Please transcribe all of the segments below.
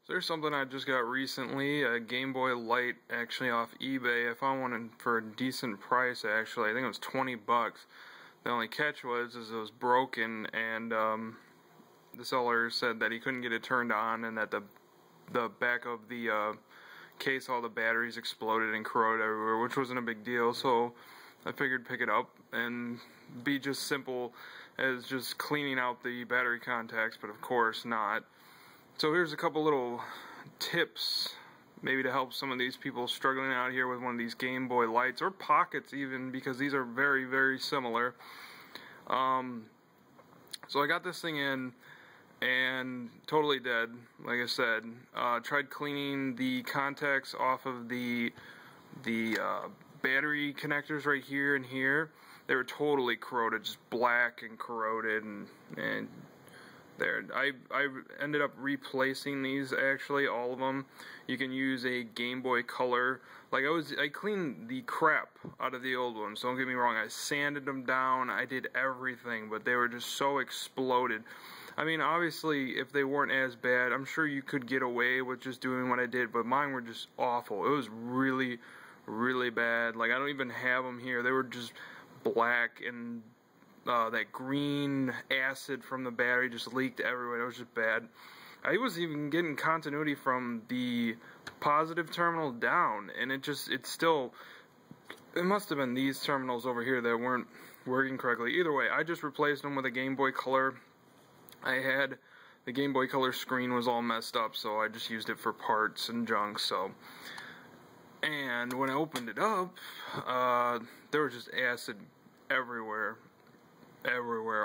So there's something I just got recently, a Game Boy Light, actually off eBay. I found one for a decent price, actually. I think it was 20 bucks. The only catch was it was broken, and the seller said that he couldn't get it turned on, and that the back of the case, all the batteries exploded and corroded everywhere, which wasn't a big deal. So I figured pick it up and be just simple as just cleaning out the battery contacts, but of course not. So here's a couple little tips, maybe to help some of these people struggling out here with one of these Game Boy Lights, or Pockets even, because these are very, very similar. So I got this thing in, and totally dead, like I said. Tried cleaning the contacts off of the battery connectors right here and here. They were totally corroded, just black and corroded, and there. I ended up replacing these, actually, all of them. You can use a Game Boy Color. Like, I cleaned the crap out of the old ones, don't get me wrong. I sanded them down, I did everything, but they were just so exploded. I mean, obviously, if they weren't as bad, I'm sure you could get away with just doing what I did, but mine were just awful. It was really, really bad. Like, I don't even have them here. They were just black, and that green acid from the battery just leaked everywhere. It was just bad. I was even getting continuity from the positive terminal down, and it must have been these terminals over here that weren't working correctly. Either way, I just replaced them with a Game Boy Color. The Game Boy Color screen was all messed up, so I just used it for parts and junk. And when I opened it up, there was just acid everywhere,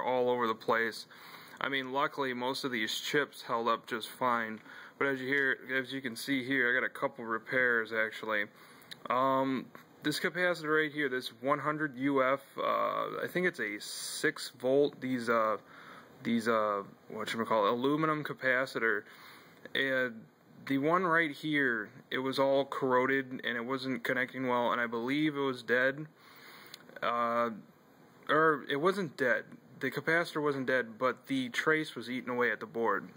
all over the place. I mean, luckily most of these chips held up just fine, but as you can see here, I got a couple repairs, actually. This capacitor right here, this 100 UF, I think it's a 6 volt, these whatchamacallit, aluminum capacitor, and the one right here, it was all corroded and it wasn't connecting well, and I believe it was dead. Or it wasn't dead. The capacitor wasn't dead, but the trace was eating away at the board.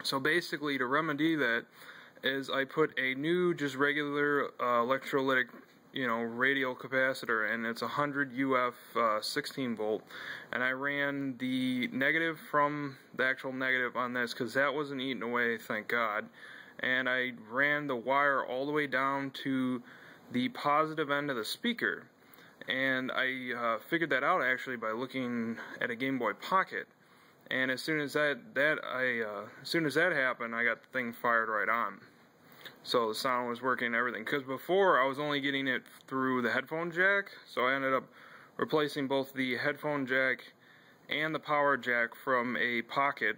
So basically, to remedy that, is I put a new, just regular electrolytic, radial capacitor, and it's 100 UF 16 volt, and I ran the negative from the actual negative on this, because that wasn't eating away, thank God, and I ran the wire all the way down to the positive end of the speaker. And I figured that out, actually, by looking at a Game Boy Pocket. And as soon as that happened, I got the thing fired right on. So the sound was working and everything. Because before, I was only getting it through the headphone jack. So I ended up replacing both the headphone jack and the power jack from a Pocket.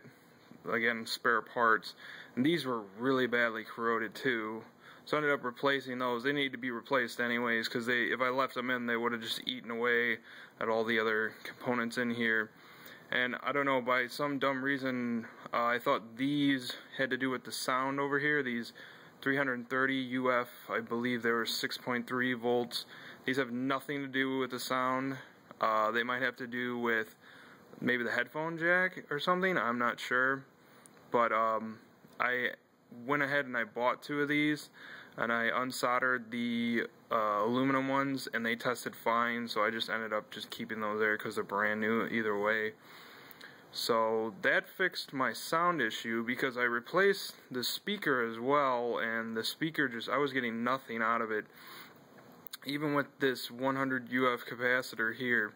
Again, spare parts. And these were really badly corroded too. So I ended up replacing those. They need to be replaced anyways, because if I left them in, they would have just eaten away at all the other components in here. And I don't know, by some dumb reason, I thought these had to do with the sound over here. These 330 UF, I believe they were 6.3 volts. These have nothing to do with the sound. They might have to do with maybe the headphone jack or something. I'm not sure. But I went ahead and I bought 2 of these, and I unsoldered the aluminum ones, and they tested fine, so I just ended up just keeping those there because they're brand new either way. So that fixed my sound issue, because I replaced the speaker as well, and the speaker I was getting nothing out of it. Even with this 100 UF capacitor here,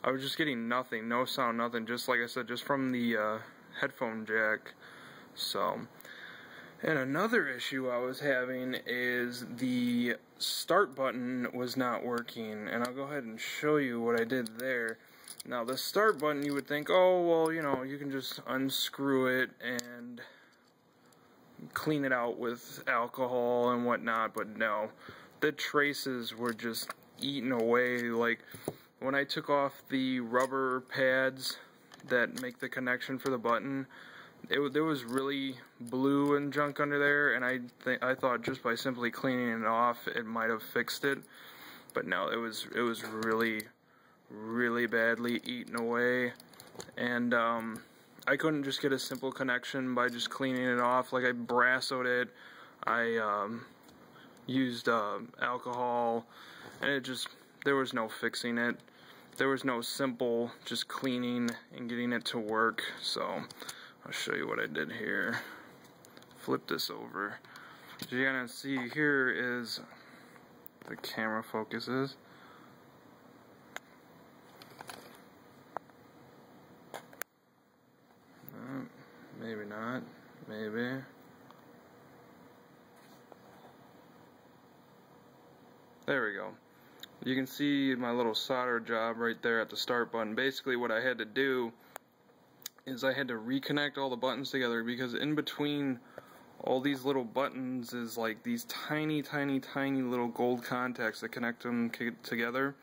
I was just getting nothing, no sound, nothing, just like I said, just from the headphone jack. So, and another issue I was having is the start button was not working, and I'll go ahead and show you what I did there. Now the start button, you would think, oh well, you can just unscrew it and clean it out with alcohol and whatnot, but no, the traces were just eaten away. Like, when I took off the rubber pads that make the connection for the button, there was really blue and junk under there, and I thought just by simply cleaning it off it might have fixed it, but no, it was really, really badly eaten away. And I couldn't just get a simple connection by just cleaning it off. Like, I brassoed it, I used alcohol, and it just, there was no fixing it. There was no simple just cleaning and getting it to work. So I'll show you what I did here. Flip this over. As you're gonna see here is the camera focuses. Maybe not. Maybe. There we go. You can see my little solder job right there at the start button. Basically what I had to do is I had to reconnect all the buttons together, because in between all these little buttons is like these tiny little gold contacts that connect them together.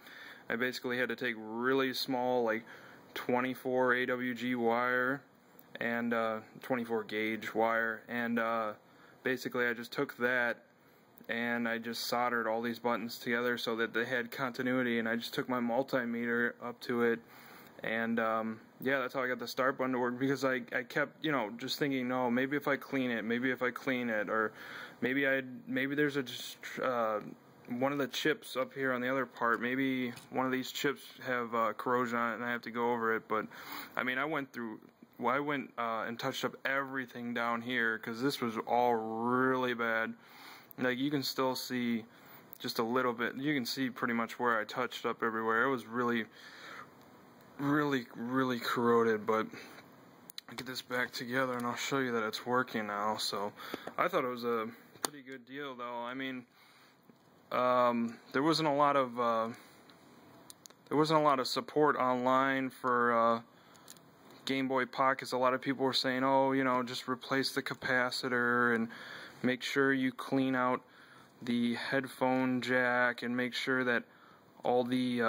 I basically had to take really small, like 24 AWG wire and 24 gauge wire, and basically I just took that and I just soldered all these buttons together so that they had continuity, and I just took my multimeter up to it, and yeah, that's how I got the start button to work, because I kept, you know, just thinking, no, maybe if I clean it, or maybe there's a one of the chips up here on the other part, maybe one of these chips have corrosion on it and I have to go over it. But I mean, I went and touched up everything down here, because this was all really bad. Like, you can still see just a little bit. You can see pretty much where I touched up everywhere. It was really corroded, but I'll get this back together and I'll show you that it's working now. So I thought it was a pretty good deal, though. I mean, there wasn't a lot of support online for Game Boy Pockets. A lot of people were saying, oh, you know, just replace the capacitor and make sure you clean out the headphone jack and make sure that all the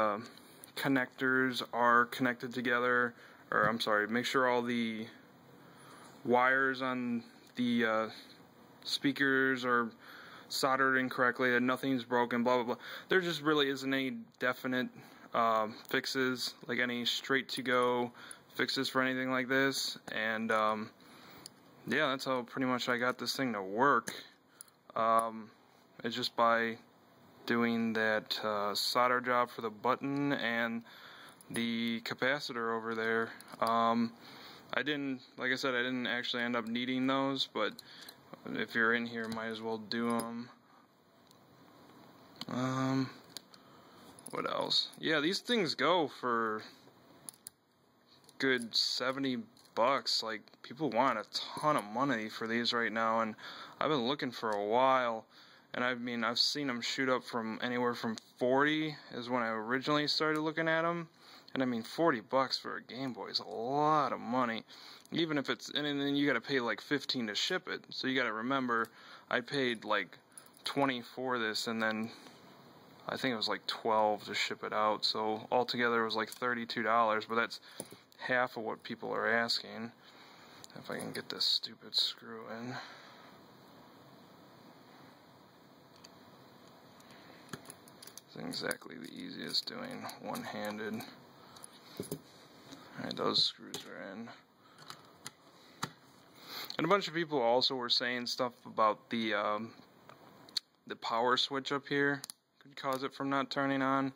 connectors are connected together, or I'm sorry, make sure all the wires on the speakers are soldered incorrectly, that nothing's broken, blah blah blah. There just really isn't any definite fixes, like any straight to go fixes for anything like this, and yeah, that's how pretty much I got this thing to work. It's just by doing that solder job for the button and the capacitor over there. I didn't, like I said, I didn't actually end up needing those, but if you're in here, might as well do them. What else? Yeah, these things go for good 70 bucks. Like, people want a ton of money for these right now, and I've been looking for a while, and I mean, I've seen them shoot up from anywhere from 40 is when I originally started looking at them, and I mean, 40 bucks for a Game Boy is a lot of money, even if it's, and then you gotta pay like 15 to ship it, so you gotta remember, I paid like 20 for this, and then I think it was like 12 to ship it out, so altogether it was like $32, but that's half of what people are asking. If I can get this stupid screw in. It's exactly the easiest doing one-handed. Alright, those screws are in. And a bunch of people also were saying stuff about the power switch up here could cause it from not turning on.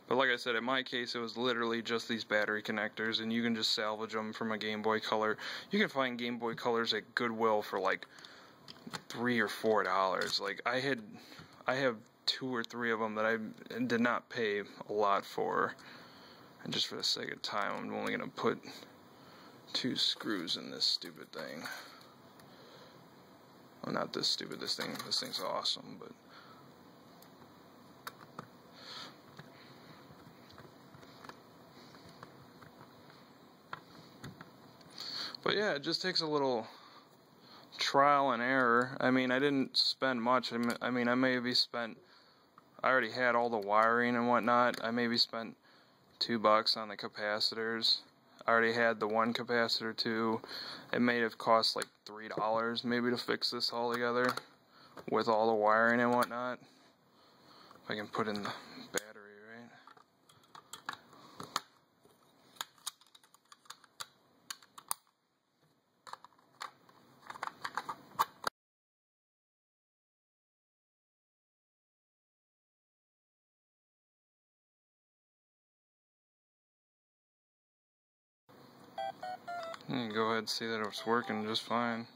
But like I said, in my case, it was literally just these battery connectors, and you can just salvage them from a Game Boy Color. You can find Game Boy Colors at Goodwill for like $3 or $4. Like, I have 2 or 3 of them that I did not pay a lot for. And just for the sake of time, I'm only gonna put 2 screws in this stupid thing. Well, not this stupid. This thing's awesome, but. But yeah, it just takes a little trial and error. I mean, I didn't spend much. I mean, I maybe spent, I already had all the wiring and whatnot. I maybe spent $2 on the capacitors. I already had the one capacitor too. It may have cost like $3 maybe to fix this all together with all the wiring and whatnot. If I can put in the battery, right? You can go ahead and see that it's working just fine.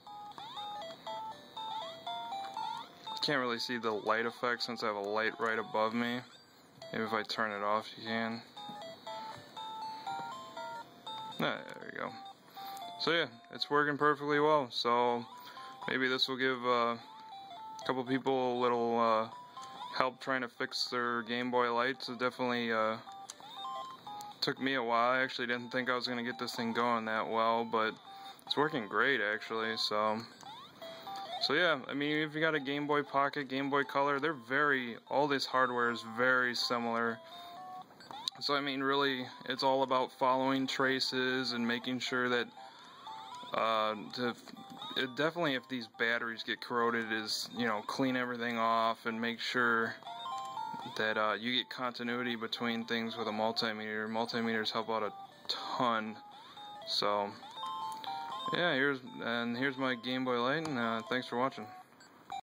Can't really see the light effect since I have a light right above me. Maybe if I turn it off you can. There you go. So yeah, it's working perfectly well. So maybe this will give a couple people a little help trying to fix their Game Boy lights. It definitely took me a while. I actually didn't think I was going to get this thing going that well, but it's working great actually. So yeah, I mean, if you got a Game Boy Pocket, Game Boy Color, all this hardware is very similar. So I mean, really, it's all about following traces and making sure that, definitely if these batteries get corroded, is, you know, clean everything off and make sure that you get continuity between things with a multimeter. Multimeters help out a ton. So yeah, here's my Game Boy light, and thanks for watching.